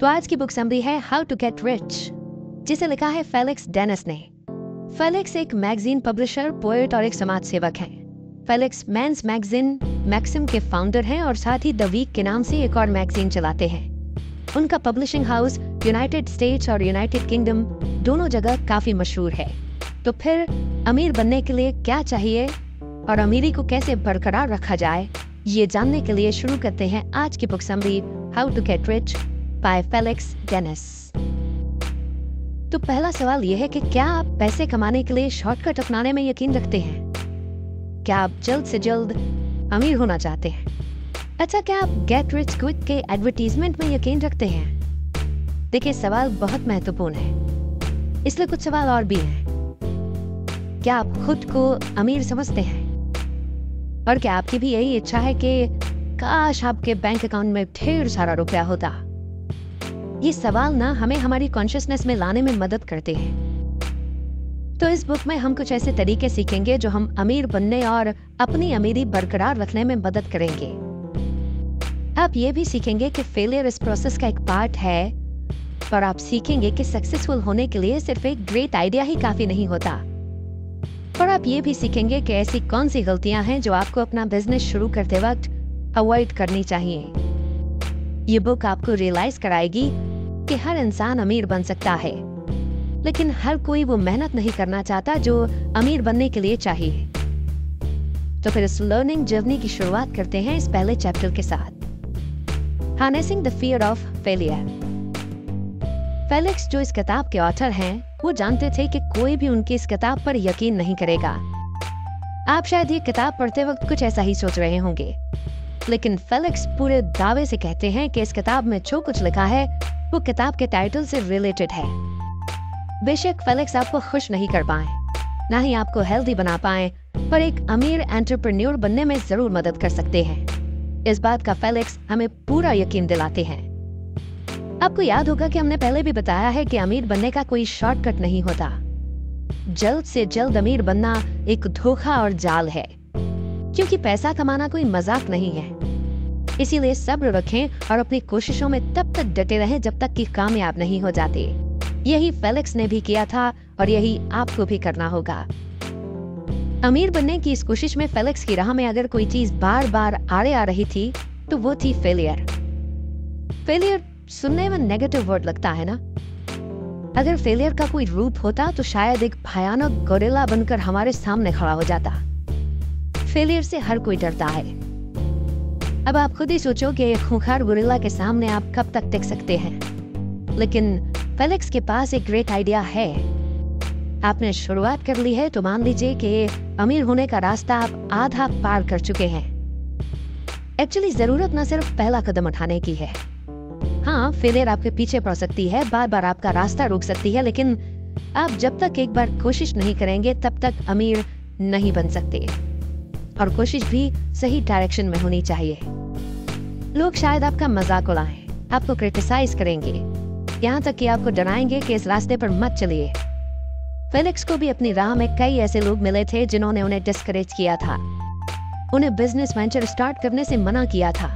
तो आज की बुक समरी है हाउ टू गेट रिच, जिसे लिखा है फेलिक्स डेनिस ने। फेलिक्स एक मैगजीन पब्लिशर, पोएट और एक समाज सेवक हैं। फेलिक्स मेंस मैगजीन मैक्सिम के फाउंडर हैं और साथ ही द वीक के नाम से एक और मैगजीन चलाते हैं। उनका पब्लिशिंग हाउस यूनाइटेड स्टेट्स और यूनाइटेड किंगडम दोनों जगह काफी मशहूर है। तो फिर अमीर बनने के लिए क्या चाहिए और अमीरी को कैसे बरकरार रखा जाए, ये जानने के लिए शुरू करते हैं आज की book summary how to get rich by Felix Dennis. तो पहला सवाल यह है कि क्या आप पैसे कमाने के लिए शॉर्टकट अपनाने में यकीन रखते हैं? क्या आप जल्द से जल्द अमीर होना चाहते हैं? अच्छा, क्या आप गेट रिच क्विक के एडवर्टीजमेंट में यकीन रखते हैं? देखिए, सवाल बहुत महत्वपूर्ण है, इसलिए कुछ सवाल और भी हैं। क्या आप खुद को अमीर समझते हैं? और क्या आपकी भी यही इच्छा है कि काश आपके बैंक अकाउंट में ढेर सारा रुपया होता? ये सवाल ना हमें हमारी कॉन्शियसनेस में लाने में मदद करते हैं। तो इस बुक में हम कुछ ऐसे तरीके सीखेंगे जो हम अमीर बनने और अपनी अमीरी बरकरार रखने में मदद करेंगे। आप ये भी सीखेंगे कि फेलियर इस प्रोसेस का एक पार्ट है, और आप सीखेंगे कि सक्सेसफुल होने के लिए सिर्फ एक ग्रेट आइडिया ही काफी नहीं होता। और आप ये भी सीखेंगे कि ऐसी कौन सी गलतियां हैं जो आपको अपना बिजनेस शुरू करते वक्त अवॉइड करनी चाहिए। ये बुक आपको रियलाइज कराएगी कि हर इंसान अमीर बन सकता है, लेकिन हर कोई वो मेहनत नहीं करना चाहता जो अमीर बनने के लिए चाहिए। तो फिर इस लर्निंग जर्नी की शुरुआत करते हैं इस पहले चैप्टर के साथ, harnessing the fear of failure. Felix, जो इस किताब के ऑथर हैं, वो जानते थे कि कोई भी उनकी इस किताब पर यकीन नहीं करेगा। आप शायद ये किताब पढ़ते वक्त कुछ ऐसा ही सोच रहे होंगे, लेकिन फेलिक्स पूरे दावे से कहते हैं कि इस किताब में जो कुछ लिखा है वो किताब के टाइटल से रिलेटेड है। बेशक फेलिक्स आपको खुश नहीं कर पाए, ना ही आपको हेल्दी बना पाए, पर एक अमीर एंटरप्रेन्योर बनने में जरूर मदद कर सकते हैं। इस बात का फेलिक्स हमें पूरा यकीन दिलाते हैं। आपको याद होगा कि हमने पहले भी बताया है कि अमीर बनने का कोई शॉर्टकट नहीं होता। जल्द से जल्द अमीर बनना एक धोखा और जाल है, क्योंकि पैसा कमाना कोई मजाक नहीं है। इसीलिए सब्र रखें और अपनी कोशिशों में तब तक डटे रहें जब तक कि कामयाब नहीं हो जाते। यही फेलिक्स ने भी किया था और यही आपको भी करना होगा। अमीर बनने की इस कोशिश में फेलिक्स की राह में अगर कोई चीज बार बार आड़े आ रही थी तो वो थी फेलियर। फेलियर सुनने में नेगेटिव वर्ड लगता है ना? अगर फेलियर का कोई रूप होता तो शायद एक भयानक गोरिल्ला बनकर हमारे सामने खड़ा हो जाता। फेलियर से हर कोई डरता है। अब आप खुद ही सोचो कि एक खूंखार गोरिल्ला के सामने आप कब तक टिक सकते हैं। लेकिन फेलिक्स के पास एक ग्रेट आइडिया है। आपने शुरुआत कर ली है तो मान लीजिए कि अमीर होने का रास्ता आप आधा पार कर चुके हैं। एक्चुअली जरूरत न सिर्फ पहला कदम उठाने की है। हाँ, फेलियर आपके पीछे पड़ सकती है, बार बार आपका रास्ता रोक सकती है, लेकिन आप जब तक एक बार कोशिश नहीं करेंगे तब तक अमीर नहीं बन सकते। और कोशिश भी सही डायरेक्शन में होनी चाहिए। लोग शायद आपका मजाक उड़ाएं, आपको क्रिटिसाइज करेंगे, यहाँ तक कि आपको डराएंगे कि इस रास्ते पर मत चलिए। फेलिक्स को भी अपनी राह में कई ऐसे लोग मिले थे जिन्होंने उन्हें डिस्करेज किया था, उन्हें बिजनेस वेंचर स्टार्ट करने से मना किया था।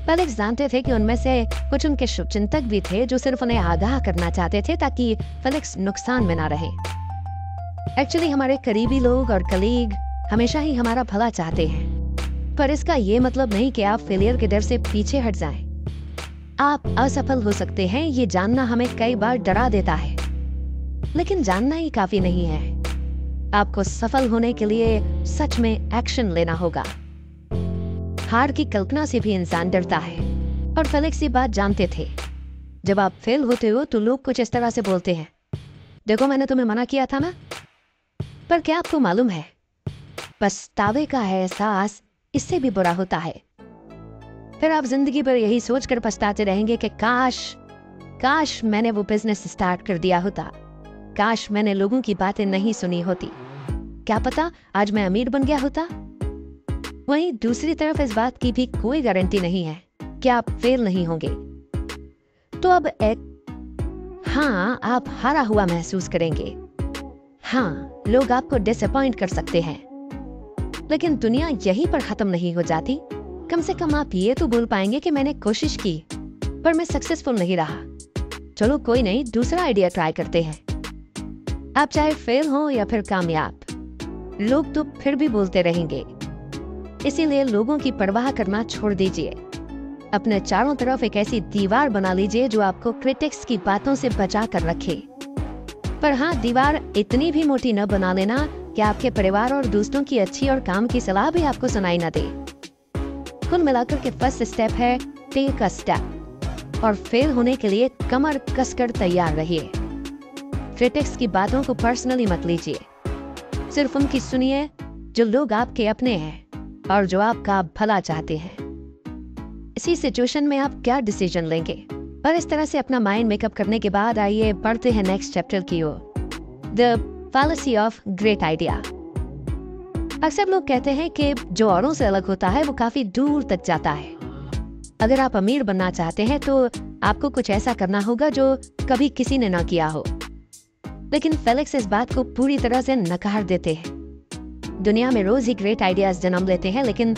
फेलिक्स जानते थे कि उनमें से कुछ उनके शुभचिंतक भी थे जो सिर्फ उन्हें आगाह करना चाहते थे ताकि फेलिक्स नुकसान में ना रहे। एक्चुअली हमारे करीबी लोग और कलीग हमेशा ही हमारा भला चाहते हैं, पर इसका ये मतलब नहीं कि आप फेलियर के डर से पीछे हट जाएं। आप असफल हो सकते हैं, ये जानना हमें कई बार डरा देता है, लेकिन जानना ही काफी नहीं है। आपको सफल होने के लिए सच में एक्शन लेना होगा। हार की कल्पना से भी इंसान डरता है, और फेलिक्स ये बात जानते थे। जब आप फेल होते हो तो लोग कुछ इस तरह से बोलते हैं, देखो मैंने तुम्हें मना किया था ना। पर क्या आपको मालूम है, पछतावे का एहसास इससे भी बुरा होता है। फिर आप जिंदगी भर यही सोचकर पछताते रहेंगे कि काश मैंने वो बिजनेस स्टार्ट कर दिया होता, काश मैंने लोगों की बातें नहीं सुनी होती, क्या पता आज मैं अमीर बन गया होता। वहीं दूसरी तरफ इस बात की भी कोई गारंटी नहीं है कि आप फेल नहीं होंगे। तो अब हाँ, आप हारा हुआ महसूस करेंगे। हाँ, लोग आपको डिसअपॉइंट कर सकते हैं, लेकिन दुनिया यहीं पर खत्म नहीं हो जाती। कम से कम आप ये तो बोल पाएंगे कि मैंने कोशिश की, पर मैं सक्सेसफुल नहीं रहा। चलो कोई नहीं, दूसरा आइडिया ट्राई करते हैं। आप चाहे फेल हो या फिर कामयाब, लोग तो फिर भी बोलते रहेंगे। इसीलिए लोगों की परवाह करना छोड़ दीजिए। अपने चारों तरफ एक ऐसी दीवार बना लीजिए जो आपको क्रिटिक्स की बातों से बचा कर रखे। पर हाँ, दीवार इतनी भी मोटी न बना लेना कि आपके परिवार और दोस्तों की अच्छी और काम की सलाह भी आपको सुनाई न दे। कुल मिलाकर के फर्स्ट स्टेप है टेक अ स्टेप, और फेल होने के लिए कमर कसकर तैयार रहिए। क्रिटिक्स की बातों को पर्सनली मत लीजिए, सिर्फ उनकी सुनिए जो लोग आपके अपने हैं और जो आपका भला चाहते हैं। इसी सिचुएशन में आप क्या डिसीजन लेंगे? और इस तरह से अपना माइंड मेकअप करने के बाद आइए पढ़ते हैं नेक्स्ट चैप्टर की ओर, the fallacy of great idea. अक्सर लोग कहते हैं कि जो औरों से अलग होता है वो काफी दूर तक जाता है। अगर आप अमीर बनना चाहते हैं तो आपको कुछ ऐसा करना होगा जो कभी किसी ने ना किया हो। लेकिन फेलिक्स इस बात को पूरी तरह से नकार देते हैं। दुनिया में रोज ही ग्रेट आइडियाज जन्म लेते हैं, लेकिन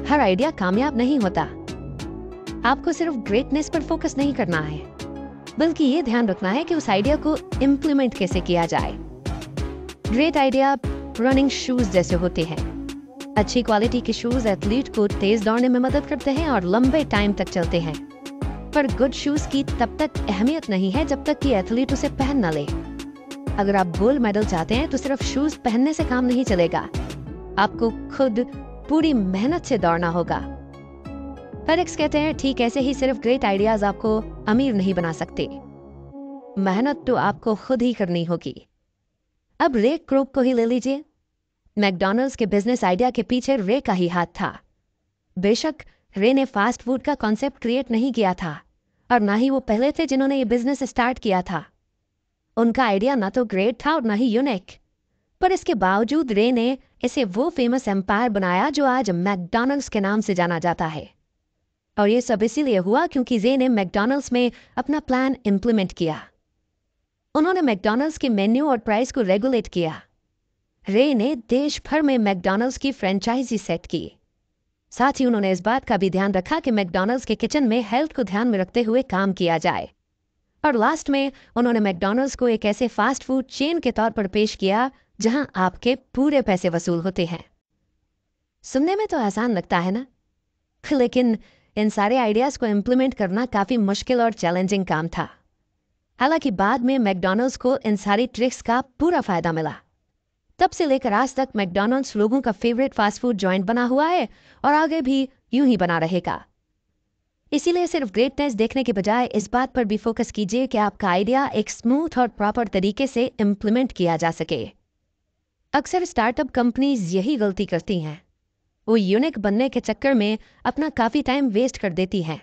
हर आइडिया कामयाब नहीं होता। आपको सिर्फ ग्रेटनेस पर फोकस नहीं करना है, बल्कि ये ध्यान रखना है कि उस आइडिया को इम्प्लीमेंट कैसे किया जाए। ग्रेट आइडिया रनिंग शूज जैसे होते हैं। अच्छी क्वालिटी के शूज एथलीट को तेज दौड़ने में मदद करते हैं और लंबे टाइम तक चलते हैं। पर गुड शूज की तब तक अहमियत नहीं है जब तक कि एथलीट उसे पहन न ले। अगर आप गोल्ड मेडल चाहते हैं तो सिर्फ शूज पहनने से काम नहीं चलेगा, आपको खुद पूरी मेहनत से दौड़ना होगा। फेलिक्स कहते हैं ठीक ऐसे ही सिर्फ ग्रेट आइडियाज आपको अमीर नहीं बना सकते, मेहनत तो आपको खुद ही करनी होगी। अब रे क्रोक को ही ले लीजिए। मैकडॉनल्ड्स के बिजनेस आइडिया के पीछे रे का ही हाथ था। बेशक रे ने फास्ट फूड का कॉन्सेप्ट क्रिएट नहीं किया था, और ना ही वो पहले थे जिन्होंने ये बिजनेस स्टार्ट किया था। उनका आइडिया ना तो ग्रेट था और ना ही यूनिक, पर इसके बावजूद रे ने इसे वो फेमस एम्पायर बनाया जो आज मैकडॉनल्ड्स के नाम से जाना जाता है। और ये सब इसीलिए हुआ क्योंकि रे ने मैकडॉनल्ड्स में अपना प्लान इम्प्लीमेंट किया। उन्होंने मैकडॉनल्ड्स के मेन्यू और प्राइस को रेगुलेट किया। रे ने देश भर में मैकडॉनल्ड्स की फ्रेंचाइजी सेट की। साथ ही उन्होंने इस बात का भी ध्यान रखा कि मैकडॉनल्ड्स के किचन में हेल्थ को ध्यान में रखते हुए काम किया जाए। और लास्ट में उन्होंने मैकडॉनल्ड्स को एक ऐसे फास्ट फूड चेन के तौर पर पेश किया जहां आपके पूरे पैसे वसूल होते हैं। सुनने में तो आसान लगता है ना, लेकिन इन सारे आइडियाज को इम्प्लीमेंट करना काफी मुश्किल और चैलेंजिंग काम था। हालांकि बाद में मैकडॉनल्ड्स को इन सारी ट्रिक्स का पूरा फायदा मिला। तब से लेकर आज तक मैकडॉनल्ड्स लोगों का फेवरेट फास्ट फूड जॉइंट बना हुआ है और आगे भी यूं ही बना रहेगा। इसीलिए सिर्फ ग्रेटनेस देखने के बजाय इस बात पर भी फोकस कीजिए कि आपका आइडिया एक स्मूथ और प्रॉपर तरीके से इम्प्लीमेंट किया जा सके। अक्सर स्टार्टअप कंपनीज यही गलती करती हैं। वो यूनिक बनने के चक्कर में अपना काफ़ी टाइम वेस्ट कर देती हैं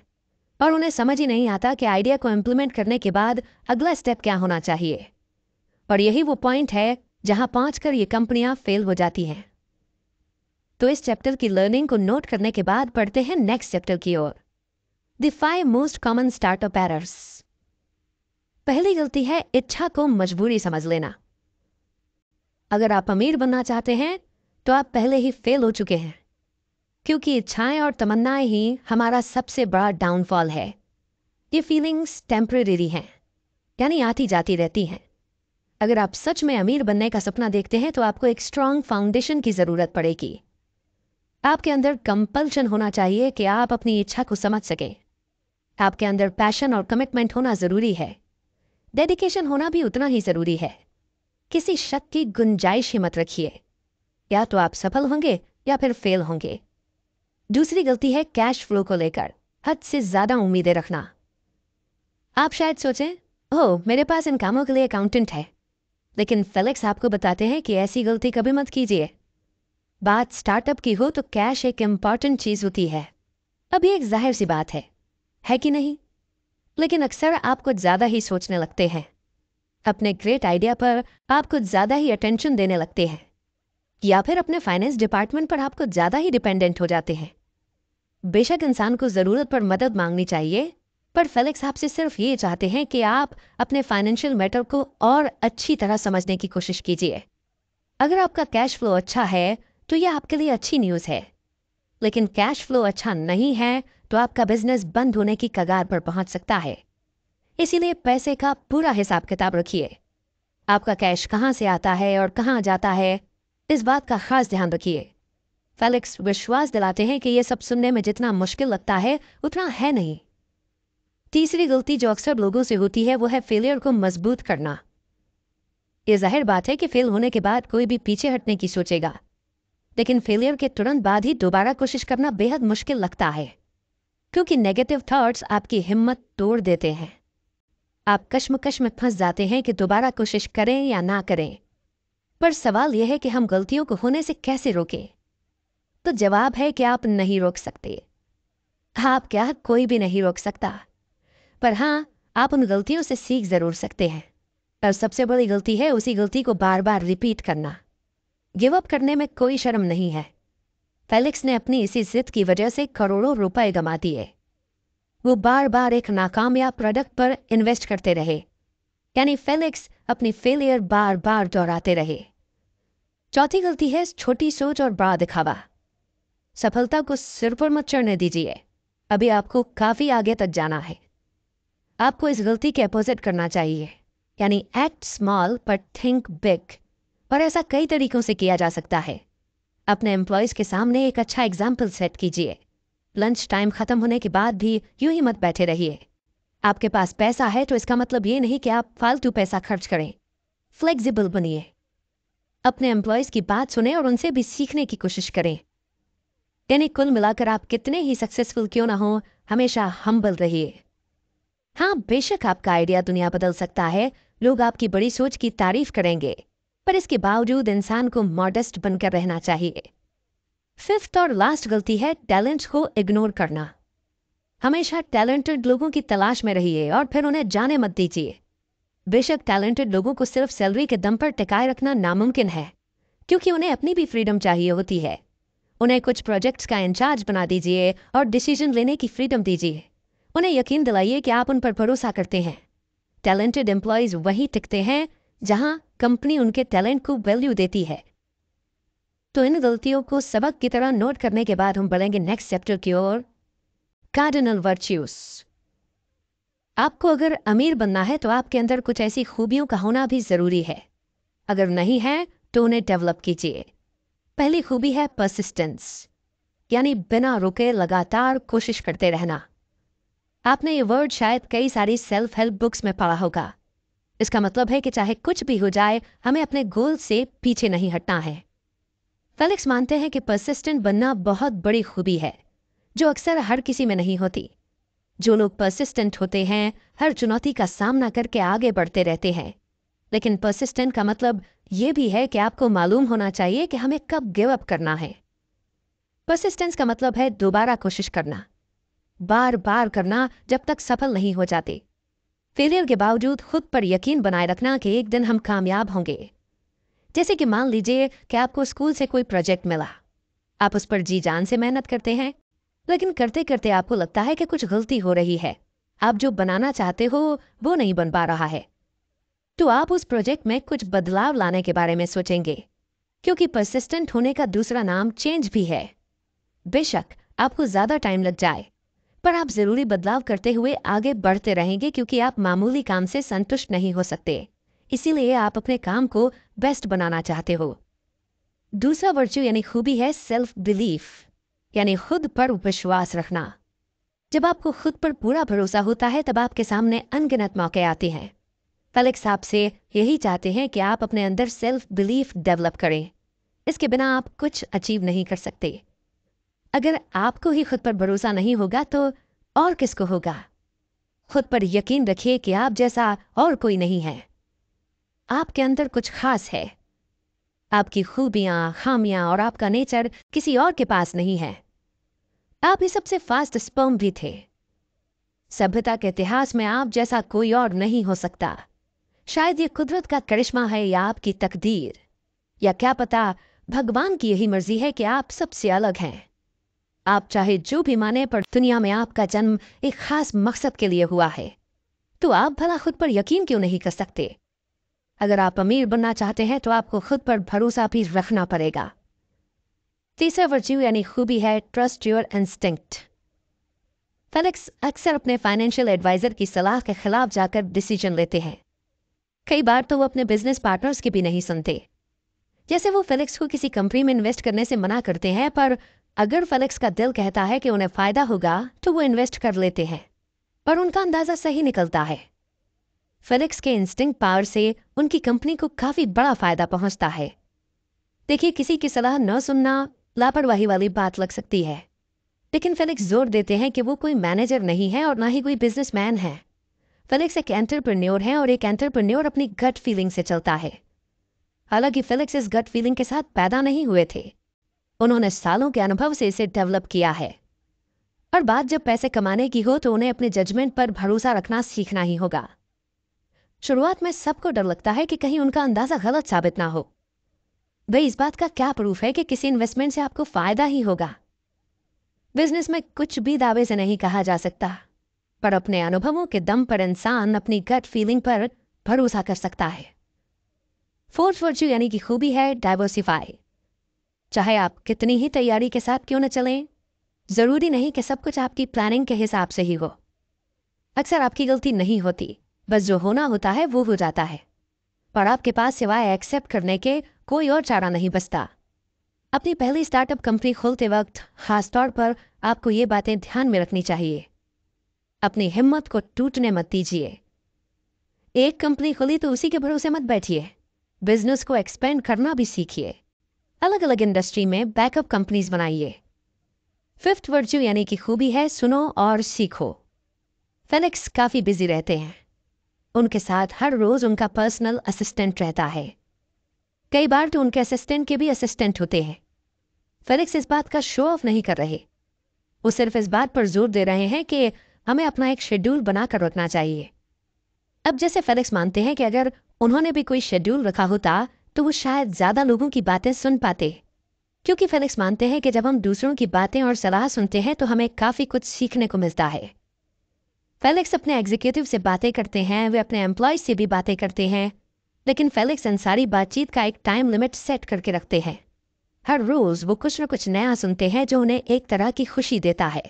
और उन्हें समझ ही नहीं आता कि आइडिया को इम्प्लीमेंट करने के बाद अगला स्टेप क्या होना चाहिए। और यही वो पॉइंट है जहां पहुंचकर ये कंपनियां फेल हो जाती हैं। तो इस चैप्टर की लर्निंग को नोट करने के बाद पढ़ते हैं नेक्स्ट चैप्टर की ओर, the 5 most common startup errors. पहली गलती है इच्छा को मजबूरी समझ लेना। अगर आप अमीर बनना चाहते हैं तो आप पहले ही फेल हो चुके हैं, क्योंकि इच्छाएं और तमन्नाएं ही हमारा सबसे बड़ा डाउनफॉल है। ये फीलिंग्स टेम्परेरी हैं, यानी आती जाती रहती हैं। अगर आप सच में अमीर बनने का सपना देखते हैं तो आपको एक स्ट्रांग फाउंडेशन की जरूरत पड़ेगी। आपके अंदर कंपल्शन होना चाहिए कि आप अपनी इच्छा को समझ सकें। आपके अंदर पैशन और कमिटमेंट होना जरूरी है। डेडिकेशन होना भी उतना ही जरूरी है। किसी शक की गुंजाइश ही मत रखिए, या तो आप सफल होंगे या फिर फेल होंगे। दूसरी गलती है कैश फ्लो को लेकर हद से ज्यादा उम्मीदें रखना। आप शायद सोचें, ओह मेरे पास इन कामों के लिए अकाउंटेंट है, लेकिन फेलिक्स आपको बताते हैं कि ऐसी गलती कभी मत कीजिए। बात स्टार्टअप की हो तो कैश एक इम्पॉर्टेंट चीज होती है। अभी एक जाहिर सी बात है कि नहीं? लेकिन अक्सर आप कुछ ज्यादा ही सोचने लगते हैं। अपने ग्रेट आइडिया पर आप कुछ ज्यादा ही अटेंशन देने लगते हैं, या फिर अपने फाइनेंस डिपार्टमेंट पर आप कुछ ज्यादा ही डिपेंडेंट हो जाते हैं। बेशक इंसान को जरूरत पर मदद मांगनी चाहिए, पर फेलिक्स आपसे सिर्फ ये चाहते हैं कि आप अपने फाइनेंशियल मैटर को और अच्छी तरह समझने की कोशिश कीजिए। अगर आपका कैश फ्लो अच्छा है तो यह आपके लिए अच्छी न्यूज़ है, लेकिन कैश फ्लो अच्छा नहीं है तो आपका बिजनेस बंद होने की कगार पर पहुंच सकता है। इसीलिए पैसे का पूरा हिसाब किताब रखिए। आपका कैश कहाँ से आता है और कहाँ जाता है, इस बात का खास ध्यान रखिए। फेलिक्स विश्वास दिलाते हैं कि यह सब सुनने में जितना मुश्किल लगता है उतना है नहीं। तीसरी गलती जो अक्सर लोगों से होती है वो है फेलियर को मजबूत करना। ये जाहिर बात है कि फेल होने के बाद कोई भी पीछे हटने की सोचेगा, लेकिन फेलियर के तुरंत बाद ही दोबारा कोशिश करना बेहद मुश्किल लगता है, क्योंकि नेगेटिव थॉट्स आपकी हिम्मत तोड़ देते हैं। आप कश्मकश में फंस जाते हैं कि दोबारा कोशिश करें या ना करें। पर सवाल यह है कि हम गलतियों को होने से कैसे रोकें? तो जवाब है कि आप नहीं रोक सकते। आप क्या, कोई भी नहीं रोक सकता। पर हाँ, आप उन गलतियों से सीख जरूर सकते हैं। और सबसे बड़ी गलती है उसी गलती को बार बार रिपीट करना। गिव अप करने में कोई शर्म नहीं है। फेलिक्स ने अपनी इसी जिद की वजह से करोड़ों रुपए गंवा दिए। वो बार बार एक नाकामयाब प्रोडक्ट पर इन्वेस्ट करते रहे, यानी फेलिक्स अपनी फेलियर बार बार दोहराते रहे। चौथी गलती है छोटी सोच और बड़ा दिखावा। सफलता को सिर पर मत चढ़ने दीजिए, अभी आपको काफी आगे तक जाना है। आपको इस गलती के अपोजिट करना चाहिए, यानी act small but think big. और ऐसा कई तरीकों से किया जा सकता है। अपने एम्प्लॉयज के सामने एक अच्छा एग्जाम्पल सेट कीजिए। लंच टाइम खत्म होने के बाद भी यूं ही मत बैठे रहिए। आपके पास पैसा है तो इसका मतलब ये नहीं कि आप फालतू पैसा खर्च करें। फ्लेक्सिबल बनिए, अपने एम्प्लॉयज की बात सुने और उनसे भी सीखने की कोशिश करें। यानी कुल मिलाकर आप कितने ही सक्सेसफुल क्यों ना हो, हमेशा हम्बल रहिए। हाँ, बेशक आपका आइडिया दुनिया बदल सकता है, लोग आपकी बड़ी सोच की तारीफ करेंगे, पर इसके बावजूद इंसान को मॉडेस्ट बनकर रहना चाहिए। फिफ्थ और लास्ट गलती है टैलेंट को इग्नोर करना। हमेशा टैलेंटेड लोगों की तलाश में रहिए और फिर उन्हें जाने मत दीजिए। बेशक टैलेंटेड लोगों को सिर्फ सैलरी के दम पर टिकाए रखना नामुमकिन है, क्योंकि उन्हें अपनी भी फ्रीडम चाहिए होती है। उन्हें कुछ प्रोजेक्ट्स का इंचार्ज बना दीजिए और डिसीजन लेने की फ्रीडम दीजिए। उन्हें यकीन दिलाइए कि आप उन पर भरोसा करते हैं। टैलेंटेड एम्प्लॉयज वहीं टिकते हैं जहां कंपनी उनके टैलेंट को वैल्यू देती है। तो इन गलतियों को सबक की तरह नोट करने के बाद हम बढ़ेंगे नेक्स्ट चैप्टर की ओर, कार्डिनल वर्च्यूज। आपको अगर अमीर बनना है तो आपके अंदर कुछ ऐसी खूबियों का होना भी जरूरी है। अगर नहीं है तो उन्हें डेवलप कीजिए। पहली खूबी है परसिस्टेंस, यानी बिना रुके लगातार कोशिश करते रहना। आपने ये वर्ड शायद कई सारी सेल्फ हेल्प बुक्स में पढ़ा होगा। इसका मतलब है कि चाहे कुछ भी हो जाए, हमें अपने गोल से पीछे नहीं हटना है। फेलिक्स मानते हैं कि परसिस्टेंट बनना बहुत बड़ी खूबी है, जो अक्सर हर किसी में नहीं होती। जो लोग परसिस्टेंट होते हैं हर चुनौती का सामना करके आगे बढ़ते रहते हैं। लेकिन परसिस्टेंट का मतलब ये भी है कि आपको मालूम होना चाहिए कि हमें कब गिव अप करना है। परसिस्टेंस का मतलब है दोबारा कोशिश करना, बार बार करना जब तक सफल नहीं हो जाते। फेलियर के बावजूद खुद पर यकीन बनाए रखना कि एक दिन हम कामयाब होंगे। जैसे कि मान लीजिए कि आपको स्कूल से कोई प्रोजेक्ट मिला, आप उस पर जी जान से मेहनत करते हैं, लेकिन करते करते आपको लगता है कि कुछ गलती हो रही है। आप जो बनाना चाहते हो वो नहीं बन पा रहा है। तो आप उस प्रोजेक्ट में कुछ बदलाव लाने के बारे में सोचेंगे, क्योंकि परसिस्टेंट होने का दूसरा नाम चेंज भी है। बेशक आपको ज्यादा टाइम लग जाए, पर आप जरूरी बदलाव करते हुए आगे बढ़ते रहेंगे, क्योंकि आप मामूली काम से संतुष्ट नहीं हो सकते। इसीलिए आप अपने काम को बेस्ट बनाना चाहते हो। दूसरा वर्च्यू यानी खूबी है सेल्फ बिलीफ, यानी खुद पर विश्वास रखना। जब आपको खुद पर पूरा भरोसा होता है तब आपके सामने अनगिनत मौके आते हैं। फेलिक्स आपसे यही चाहते हैं कि आप अपने अंदर सेल्फ बिलीफ डेवलप करें। इसके बिना आप कुछ अचीव नहीं कर सकते। अगर आपको ही खुद पर भरोसा नहीं होगा तो और किसको होगा? खुद पर यकीन रखिए कि आप जैसा और कोई नहीं है। आपके अंदर कुछ खास है। आपकी खूबियां, खामियां और आपका नेचर किसी और के पास नहीं है। आप ही सबसे फास्ट स्पर्म भी थे। सभ्यता के इतिहास में आप जैसा कोई और नहीं हो सकता। शायद ये कुदरत का करिश्मा है या आपकी तकदीर, या क्या पता भगवान की यही मर्जी है कि आप सबसे अलग हैं। आप चाहे जो भी माने, पर दुनिया में आपका जन्म एक खास मकसद के लिए हुआ है। तो आप भला खुद पर यकीन क्यों नहीं कर सकते? अगर आप अमीर बनना चाहते हैं तो आपको खुद पर भरोसा भी रखना पड़ेगा। तीसरा वर्च्यू यानी खूबी है ट्रस्ट योर इंस्टिंक्ट, फेलिक्स अक्सर अपने फाइनेंशियल एडवाइजर की सलाह के खिलाफ जाकर डिसीजन लेते हैं। कई बार तो वो अपने बिजनेस पार्टनर्स की भी नहीं सुनते। जैसे वो फेलिक्स को किसी कंपनी में इन्वेस्ट करने से मना करते हैं, पर अगर फेलिक्स का दिल कहता है कि उन्हें फायदा होगा तो वो इन्वेस्ट कर लेते हैं और उनका अंदाजा सही निकलता है। फेलिक्स के इंस्टिंक्ट पावर से उनकी कंपनी को काफी बड़ा फायदा पहुंचता है। देखिए, किसी की सलाह न सुनना लापरवाही वाली बात लग सकती है, लेकिन फेलिक्स जोर देते हैं कि वो कोई मैनेजर नहीं है और ना ही कोई बिजनेसमैन है। फेलिक्स एक एंटरप्रेन्योर है और एक एंटरप्रेन्योर अपनी गट फीलिंग से चलता है। हालांकि फेलिक्स इस गट फीलिंग के साथ पैदा नहीं हुए थे, उन्होंने सालों के अनुभव से इसे डेवलप किया है। और बात जब पैसे कमाने की हो तो उन्हें अपने जजमेंट पर भरोसा रखना सीखना ही होगा। शुरुआत में सबको डर लगता है कि कहीं उनका अंदाजा गलत साबित ना हो। भाई, इस बात का क्या प्रूफ है कि किसी इन्वेस्टमेंट से आपको फायदा ही होगा। बिजनेस में कुछ भी दावे से नहीं कहा जा सकता, पर अपने अनुभवों के दम पर इंसान अपनी गट फीलिंग पर भरोसा कर सकता है। फोर्थ वर्च्यू यानी कि खूबी है डाइवर्सिफाई। चाहे आप कितनी ही तैयारी के साथ क्यों न चलें, जरूरी नहीं कि सब कुछ आपकी प्लानिंग के हिसाब से ही हो। अक्सर आपकी गलती नहीं होती, बस जो होना होता है वो हो जाता है, पर आपके पास सिवाय एक्सेप्ट करने के कोई और चारा नहीं बचता। अपनी पहली स्टार्टअप कंपनी खोलते वक्त खासतौर पर आपको ये बातें ध्यान में रखनी चाहिए। अपनी हिम्मत को टूटने मत दीजिए। एक कंपनी खोली तो उसी के भरोसे मत बैठिए, बिजनेस को एक्सपेंड करना भी सीखिए। अलग अलग इंडस्ट्री में बैकअप कंपनीज बनाइए। फिफ्थ वर्च्यू यानी कि खूबी है सुनो और सीखो। फेलिक्स काफी बिजी रहते हैं, उनके साथ हर रोज उनका पर्सनल असिस्टेंट रहता है। कई बार तो उनके असिस्टेंट के भी असिस्टेंट होते हैं। फेलिक्स इस बात का शो ऑफ नहीं कर रहे, वो सिर्फ इस बात पर जोर दे रहे हैं कि हमें अपना एक शेड्यूल बनाकर रखना चाहिए। अब जैसे फेलिक्स मानते हैं कि अगर उन्होंने भी कोई शेड्यूल रखा होता तो वो शायद ज्यादा लोगों की बातें सुन पाते, क्योंकि फेलिक्स मानते हैं कि जब हम दूसरों की बातें और सलाह सुनते हैं तो हमें काफी कुछ सीखने को मिलता है। फेलिक्स अपने एग्जीक्यूटिव से बातें करते हैं, वे अपने एम्प्लॉयज से भी बातें करते हैं, लेकिन फेलिक्स इन सारी बातचीत का एक टाइम लिमिट सेट करके रखते हैं। हर रोज वो कुछ न कुछ नया सुनते हैं जो उन्हें एक तरह की खुशी देता है।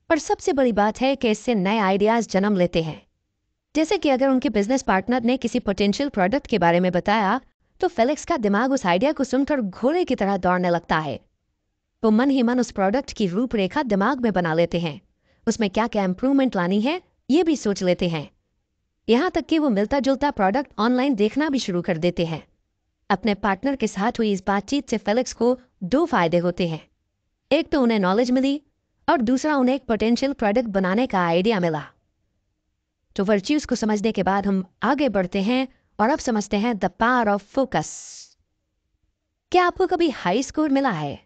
और सबसे बड़ी बात है कि इससे नए आइडियाज जन्म लेते हैं। जैसे कि अगर उनके बिजनेस पार्टनर ने किसी पोटेंशियल प्रोडक्ट के बारे में बताया तो फेलिक्स का दिमाग उस आइडिया को सुनकर घोड़े की तरह दौड़ने लगता है। वो मन ही मन उस प्रोडक्ट की रूपरेखा दिमाग में बना लेते हैं, उसमें क्या क्या इंप्रूवमेंट लानी है ये भी सोच लेते हैं। यहाँ तक कि वो मिलता जुलता प्रोडक्ट ऑनलाइन देखना भी शुरू कर देते हैं। अपने पार्टनर के साथ हुई इस बातचीत से फेलिक्स को दो फायदे होते हैं। एक तो उन्हें नॉलेज मिली और दूसरा उन्हें एक पोटेंशियल प्रोडक्ट बनाने का आइडिया मिला। तो वर्च्यूज को समझने के बाद हम आगे बढ़ते हैं और अब समझते हैं द पावर ऑफ फोकस। क्या आपको कभी हाई स्कोर मिला है?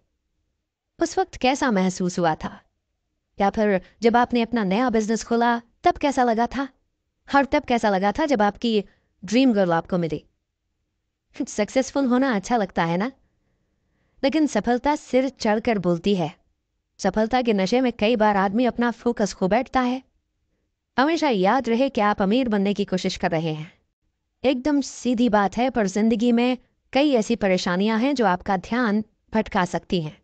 उस वक्त कैसा महसूस हुआ था? या फिर जब आपने अपना नया बिजनेस खोला तब कैसा लगा था? हर तब कैसा लगा था जब आपकी ड्रीम गर्ल आपको मिली? सक्सेसफुल होना अच्छा लगता है ना, लेकिन सफलता सिर चढ़कर बोलती है। सफलता के नशे में कई बार आदमी अपना फोकस खो बैठता है। हमेशा याद रहे कि आप अमीर बनने की कोशिश कर रहे हैं। एकदम सीधी बात है, पर जिंदगी में कई ऐसी परेशानियां हैं जो आपका ध्यान भटका सकती हैं।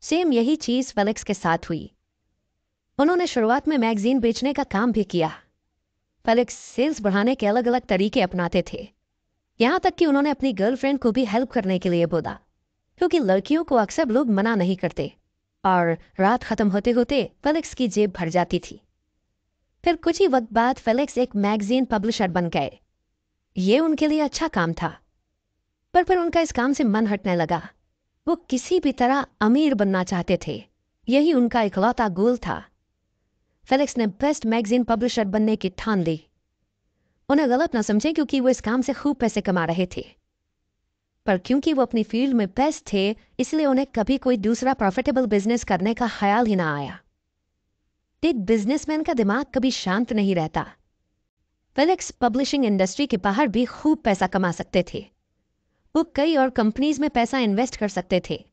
सेम यही चीज फेलिक्स के साथ हुई। उन्होंने शुरुआत में मैगजीन बेचने का काम भी किया। फेलिक्स सेल्स बढ़ाने के अलग अलग तरीके अपनाते थे, यहां तक कि उन्होंने अपनी गर्लफ्रेंड को भी हेल्प करने के लिए बोला, क्योंकि लड़कियों को अक्सर लोग मना नहीं करते। और रात खत्म होते होते फेलिक्स की जेब भर जाती थी। फिर कुछ ही वक्त बाद फेलिक्स एक मैगजीन पब्लिशर बन गए। ये उनके लिए अच्छा काम था, पर फिर उनका इस काम से मन हटने लगा। वो किसी भी तरह अमीर बनना चाहते थे, यही उनका इकलौता गोल था। फेलिक्स ने बेस्ट मैगजीन पब्लिशर बनने की ठान ली। उन्हें गलत ना समझें, क्योंकि वो इस काम से खूब पैसे कमा रहे थे, पर क्योंकि वो अपनी फील्ड में बेस्ट थे इसलिए उन्हें कभी कोई दूसरा प्रॉफिटेबल बिजनेस करने का ख्याल ही ना आया। एक बिजनेसमैन का दिमाग कभी शांत नहीं रहता। फेलिक्स पब्लिशिंग इंडस्ट्री के बाहर भी खूब पैसा कमा सकते थे। वो कई और कंपनीज में पैसा इन्वेस्ट कर सकते थे,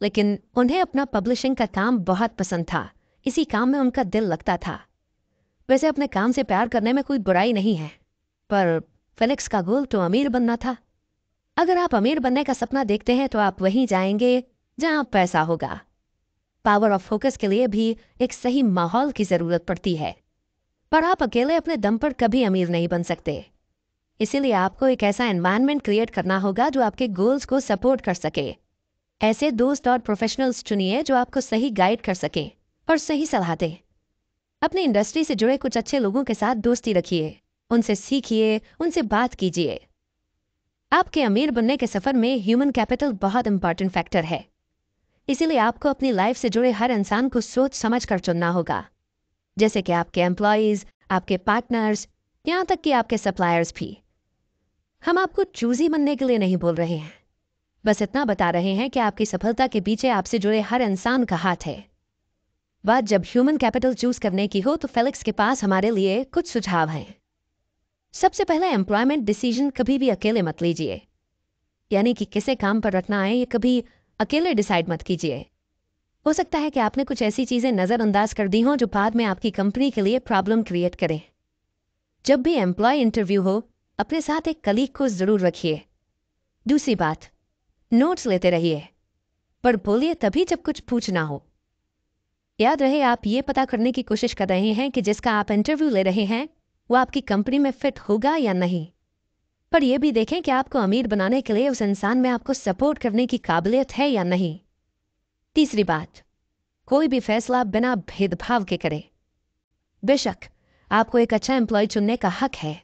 लेकिन उन्हें अपना पब्लिशिंग का काम बहुत पसंद था। इसी काम में उनका दिल लगता था। वैसे अपने काम से प्यार करने में कोई बुराई नहीं है, पर फेलिक्स का गोल तो अमीर बनना था। अगर आप अमीर बनने का सपना देखते हैं तो आप वहीं जाएंगे जहां पैसा होगा। पावर ऑफ फोकस के लिए भी एक सही माहौल की जरूरत पड़ती है, पर आप अकेले अपने दम पर कभी अमीर नहीं बन सकते। इसीलिए आपको एक ऐसा एनवायरनमेंट क्रिएट करना होगा जो आपके गोल्स को सपोर्ट कर सके। ऐसे दोस्त और प्रोफेशनल्स चुनिए जो आपको सही गाइड कर सके और सही सलाह दें। अपनी इंडस्ट्री से जुड़े कुछ अच्छे लोगों के साथ दोस्ती रखिए, उनसे सीखिए, उनसे बात कीजिए। आपके अमीर बनने के सफर में ह्यूमन कैपिटल बहुत इंपॉर्टेंट फैक्टर है। इसीलिए आपको अपनी लाइफ से जुड़े हर इंसान को सोच समझ कर चुनना होगा, जैसे कि आपके एम्प्लॉयज, आपके पार्टनर्स, यहाँ तक कि आपके सप्लायर्स भी। हम आपको चूजी बनने के लिए नहीं बोल रहे हैं, बस इतना बता रहे हैं कि आपकी सफलता के पीछे आपसे जुड़े हर इंसान का हाथ है। बात जब ह्यूमन कैपिटल चूज करने की हो तो फेलिक्स के पास हमारे लिए कुछ सुझाव हैं। सबसे पहला, एम्प्लॉयमेंट डिसीजन कभी भी अकेले मत लीजिए, यानी कि किसे काम पर रखना है ये कभी अकेले डिसाइड मत कीजिए। हो सकता है कि आपने कुछ ऐसी चीजें नजरअंदाज कर दी हों जो बाद में आपकी कंपनी के लिए प्रॉब्लम क्रिएट करें। जब भी एम्प्लॉय इंटरव्यू हो, अपने साथ एक कलीग को जरूर रखिए। दूसरी बात, नोट्स लेते रहिए, पर बोलिए तभी जब कुछ पूछना हो। याद रहे, आप ये पता करने की कोशिश कर रहे हैं कि जिसका आप इंटरव्यू ले रहे हैं वो आपकी कंपनी में फिट होगा या नहीं, पर यह भी देखें कि आपको अमीर बनाने के लिए उस इंसान में आपको सपोर्ट करने की काबिलियत है या नहीं। तीसरी बात, कोई भी फैसला बिना भेदभाव के करें। बेशक आपको एक अच्छा एम्प्लॉय चुनने का हक है,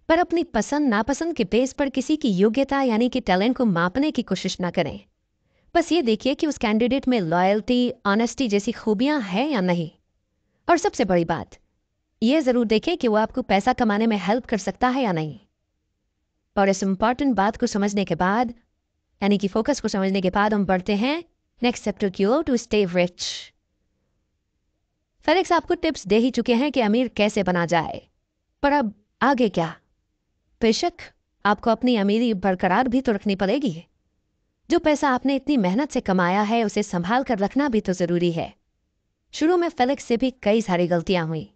पर अपनी पसंद नापसंद के बेस पर किसी की योग्यता यानी कि टैलेंट को मापने की कोशिश ना करें। बस ये देखिए कि उस कैंडिडेट में लॉयल्टी, ऑनेस्टी जैसी खूबियां हैं या नहीं। और सबसे बड़ी बात, ये जरूर देखें कि वो आपको पैसा कमाने में हेल्प कर सकता है या नहीं। और इस इंपॉर्टेंट बात को समझने के बाद, यानी कि फोकस को समझने के बाद, हम बढ़ते हैं नेक्स्ट चैप्टर की ओर, टू स्टे रिच। फेलिक्स आपको टिप्स दे ही चुके हैं कि अमीर कैसे बना जाए, पर अब आगे क्या? बेशक आपको अपनी अमीरी बरकरार भी तो रखनी पड़ेगी। जो पैसा आपने इतनी मेहनत से कमाया है उसे संभाल कर रखना भी तो जरूरी है। शुरू में फेलिक्स से भी कई सारी गलतियां हुई।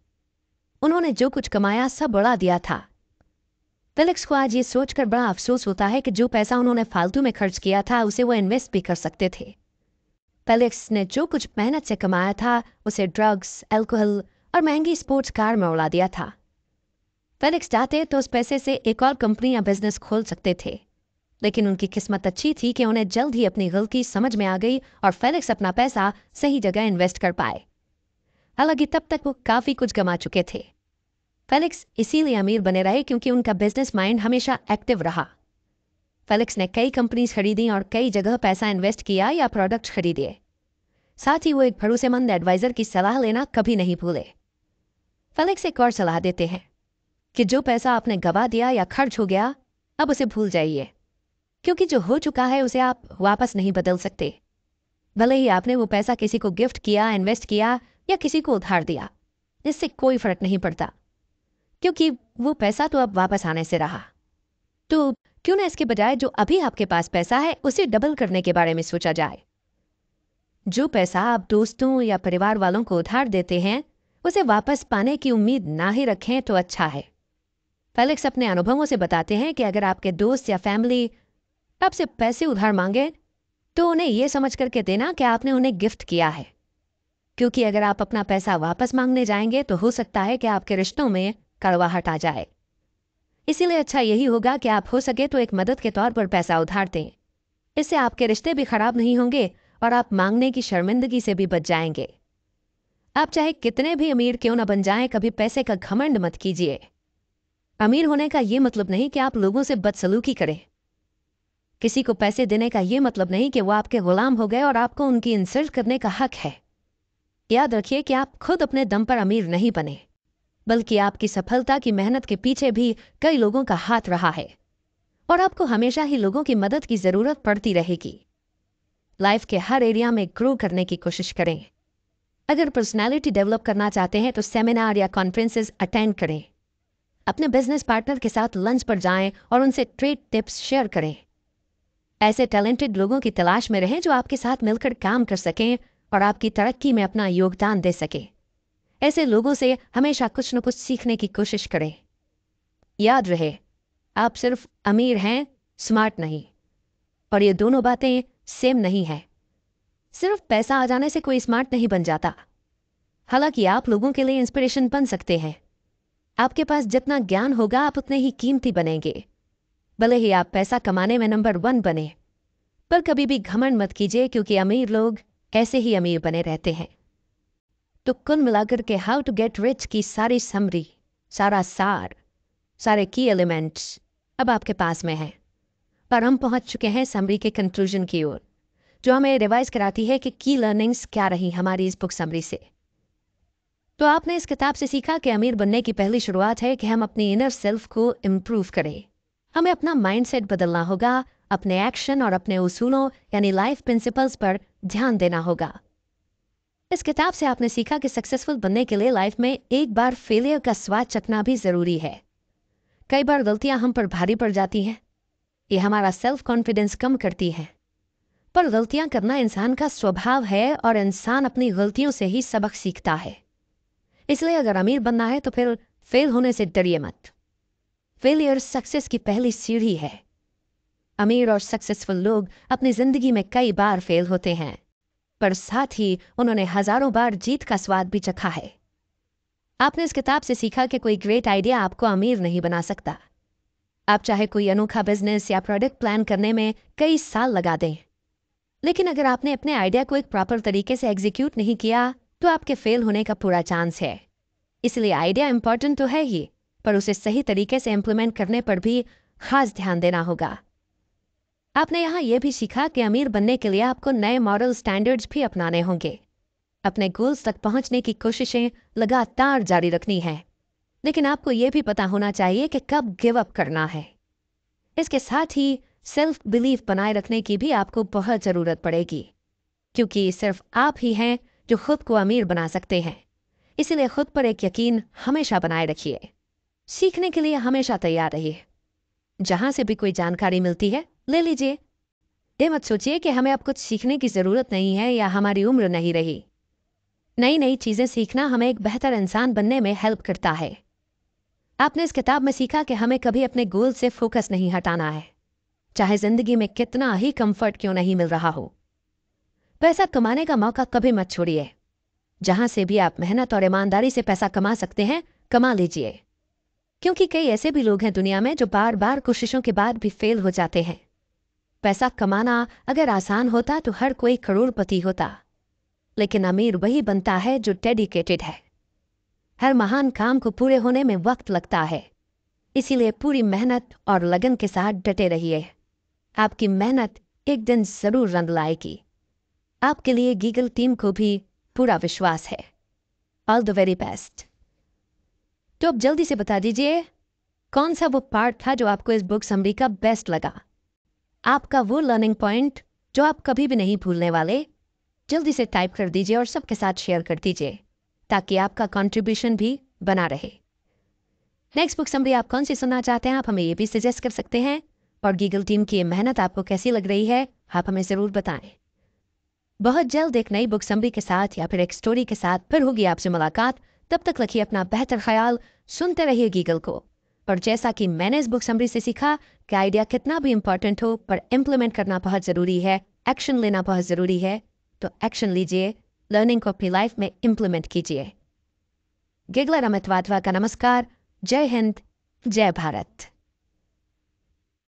उन्होंने जो कुछ कमाया सब उड़ा दिया था। फेलिक्स को आज ये सोचकर बड़ा अफसोस होता है कि जो पैसा उन्होंने फालतू में खर्च किया था उसे वो इन्वेस्ट भी कर सकते थे। फेलिक्स ने जो कुछ मेहनत से कमाया था उसे ड्रग्स, अल्कोहल और महंगी स्पोर्ट्स कार में उड़ा दिया था। फेलिक्स चाहते तो उस पैसे से एक और कंपनी या बिजनेस खोल सकते थे, लेकिन उनकी किस्मत अच्छी थी कि उन्हें जल्द ही अपनी गलती समझ में आ गई और फेलिक्स अपना पैसा सही जगह इन्वेस्ट कर पाए। हालांकि तब तक वो काफी कुछ गमा चुके थे। फेलिक्स इसीलिए अमीर बने रहे क्योंकि उनका बिजनेस माइंड हमेशा एक्टिव रहा। फेलिक्स ने कई कंपनीज खरीदी और कई जगह पैसा इन्वेस्ट किया या प्रोडक्ट्स खरीदे। साथ ही वो एक भरोसेमंद एडवाइजर की सलाह लेना कभी नहीं भूले। फेलिक्स एक और सलाह देते हैं कि जो पैसा आपने गवा दिया या खर्च हो गया, अब उसे भूल जाइए, क्योंकि जो हो चुका है उसे आप वापस नहीं बदल सकते। भले ही आपने वो पैसा किसी को गिफ्ट किया, इन्वेस्ट किया या किसी को उधार दिया, इससे कोई फर्क नहीं पड़ता, क्योंकि वो पैसा तो अब वापस आने से रहा। तो क्यों ना इसके बजाय जो अभी आपके पास पैसा है उसे डबल करने के बारे में सोचा जाए। जो पैसा आप दोस्तों या परिवार वालों को उधार देते हैं उसे वापस पाने की उम्मीद ना ही रखें तो अच्छा है। फेलिक्स अपने अनुभवों से बताते हैं कि अगर आपके दोस्त या फैमिली आपसे पैसे उधार मांगे तो उन्हें यह समझ करके देना कि आपने उन्हें गिफ्ट किया है, क्योंकि अगर आप अपना पैसा वापस मांगने जाएंगे तो हो सकता है कि आपके रिश्तों में कड़वाहट आ जाए। इसीलिए अच्छा यही होगा कि आप हो सके तो एक मदद के तौर पर पैसा उधार दें। इससे आपके रिश्ते भी खराब नहीं होंगे और आप मांगने की शर्मिंदगी से भी बच जाएंगे। आप चाहे कितने भी अमीर क्यों न बन जाएं, कभी पैसे का घमंड मत कीजिए। अमीर होने का यह मतलब नहीं कि आप लोगों से बदसलूकी करें। किसी को पैसे देने का यह मतलब नहीं कि वो आपके गुलाम हो गए और आपको उनकी इंसल्ट करने का हक है। याद रखिए कि आप खुद अपने दम पर अमीर नहीं बने, बल्कि आपकी सफलता की मेहनत के पीछे भी कई लोगों का हाथ रहा है और आपको हमेशा ही लोगों की मदद की जरूरत पड़ती रहेगी। लाइफ के हर एरिया में ग्रो करने की कोशिश करें। अगर पर्सनालिटी डेवलप करना चाहते हैं तो सेमिनार या कॉन्फ्रेंसेस अटेंड करें। अपने बिजनेस पार्टनर के साथ लंच पर जाएं और उनसे ट्रेड टिप्स शेयर करें। ऐसे टैलेंटेड लोगों की तलाश में रहें जो आपके साथ मिलकर काम कर सकें और आपकी तरक्की में अपना योगदान दे सके। ऐसे लोगों से हमेशा कुछ न कुछ सीखने की कोशिश करें। याद रहे, आप सिर्फ अमीर हैं, स्मार्ट नहीं, और ये दोनों बातें सेम नहीं है। सिर्फ पैसा आ जाने से कोई स्मार्ट नहीं बन जाता। हालांकि आप लोगों के लिए इंस्पिरेशन बन सकते हैं। आपके पास जितना ज्ञान होगा आप उतने ही कीमती बनेंगे। भले ही आप पैसा कमाने में नंबर 1 बने, पर कभी भी घमंड मत कीजिए, क्योंकि अमीर लोग ऐसे ही अमीर बने रहते हैं। तो कुल मिलाकर के हाउ टू गेट रिच की सारी समरी, सारा सार, सारे की एलिमेंट्स अब आपके पास में है। पर हम पहुंच चुके हैं समरी के कंक्लूजन की ओर, जो हमें रिवाइज कराती है कि की लर्निंग्स क्या रही हमारी इस बुक समरी से। तो आपने इस किताब से सीखा कि अमीर बनने की पहली शुरुआत है कि हम अपनी इनर सेल्फ को इम्प्रूव करें। हमें अपना माइंडसेट बदलना होगा, अपने एक्शन और अपने उसूलों यानी लाइफ प्रिंसिपल्स पर ध्यान देना होगा। इस किताब से आपने सीखा कि सक्सेसफुल बनने के लिए लाइफ में एक बार फेलियर का स्वाद चखना भी जरूरी है। कई बार गलतियां हम पर भारी पड़ जाती हैं, ये हमारा सेल्फ कॉन्फिडेंस कम करती है। पर गलतियां करना इंसान का स्वभाव है और इंसान अपनी गलतियों से ही सबक सीखता है। इसलिए अगर अमीर बनना है तो फिर फेल होने से डरिए मत। फेलियर सक्सेस की पहली सीढ़ी है। अमीर और सक्सेसफुल लोग अपनी जिंदगी में कई बार फेल होते हैं, पर साथ ही उन्होंने हजारों बार जीत का स्वाद भी चखा है। आपने इस किताब से सीखा कि कोई ग्रेट आइडिया आपको अमीर नहीं बना सकता। आप चाहे कोई अनोखा बिजनेस या प्रोडक्ट प्लान करने में कई साल लगा दें, लेकिन अगर आपने अपने आइडिया को एक प्रॉपर तरीके से एग्जीक्यूट नहीं किया तो आपके फेल होने का पूरा चांस है। इसलिए आइडिया इंपॉर्टेंट तो है ही, पर उसे सही तरीके से इम्प्लीमेंट करने पर भी खास ध्यान देना होगा। आपने यहाँ यह भी सीखा कि अमीर बनने के लिए आपको नए मॉरल स्टैंडर्ड्स भी अपनाने होंगे। अपने गोल्स तक पहुंचने की कोशिशें लगातार जारी रखनी है, लेकिन आपको यह भी पता होना चाहिए कि कब गिव अप करना है। इसके साथ ही सेल्फ बिलीफ बनाए रखने की भी आपको बहुत ज़रूरत पड़ेगी, क्योंकि सिर्फ आप ही हैं जो खुद को अमीर बना सकते हैं। इसीलिए खुद पर एक यकीन हमेशा बनाए रखिए। सीखने के लिए हमेशा तैयार रहिए। जहां से भी कोई जानकारी मिलती है ले लीजिए। ये मत सोचिए कि हमें अब कुछ सीखने की ज़रूरत नहीं है या हमारी उम्र नहीं रही। नई नई चीज़ें सीखना हमें एक बेहतर इंसान बनने में हेल्प करता है। आपने इस किताब में सीखा कि हमें कभी अपने गोल से फोकस नहीं हटाना है, चाहे जिंदगी में कितना ही कंफर्ट क्यों नहीं मिल रहा हो। पैसा कमाने का मौका कभी मत छोड़िए। जहां से भी आप मेहनत और ईमानदारी से पैसा कमा सकते हैं, कमा लीजिए, क्योंकि कई ऐसे भी लोग हैं दुनिया में जो बार बार कोशिशों के बाद भी फेल हो जाते हैं। पैसा कमाना अगर आसान होता तो हर कोई करोड़पति होता, लेकिन अमीर वही बनता है जो डेडिकेटेड है। हर महान काम को पूरे होने में वक्त लगता है, इसीलिए पूरी मेहनत और लगन के साथ डटे रहिए। आपकी मेहनत एक दिन जरूर रंग लाएगी। आपके लिए गीगल टीम को भी पूरा विश्वास है। All the very best. तो अब जल्दी से बता दीजिए कौन सा वो पार्ट था जो आपको इस बुक समरी का बेस्ट लगा, आपका वो लर्निंग पॉइंट जो आप कभी भी नहीं भूलने वाले। जल्दी से टाइप कर दीजिए और सबके साथ शेयर कर दीजिए, ताकि आपका कंट्रीब्यूशन भी बना रहे। नेक्स्ट बुक समरी आप कौन सी सुनना चाहते हैं, आप हमें ये भी सजेस्ट कर सकते हैं। और गीगल टीम की ये मेहनत आपको कैसी लग रही है, आप हमें ज़रूर बताएं। बहुत जल्द एक नई बुक समरी के साथ या फिर एक स्टोरी के साथ फिर होगी आपसे मुलाकात। तब तक रखिए अपना बेहतर ख्याल, सुनते रहिए गीगल को। और जैसा कि मैंने इस बुक समरी से सीखा कि आइडिया कितना भी इंपॉर्टेंट हो, पर इम्प्लीमेंट करना बहुत ज़रूरी है, एक्शन लेना बहुत ज़रूरी है। तो एक्शन लीजिए, लर्निंग को अपनी लाइफ में इम्प्लीमेंट कीजिए। गिगलर अमित वाधवा का नमस्कार। जय हिंद, जय भारत।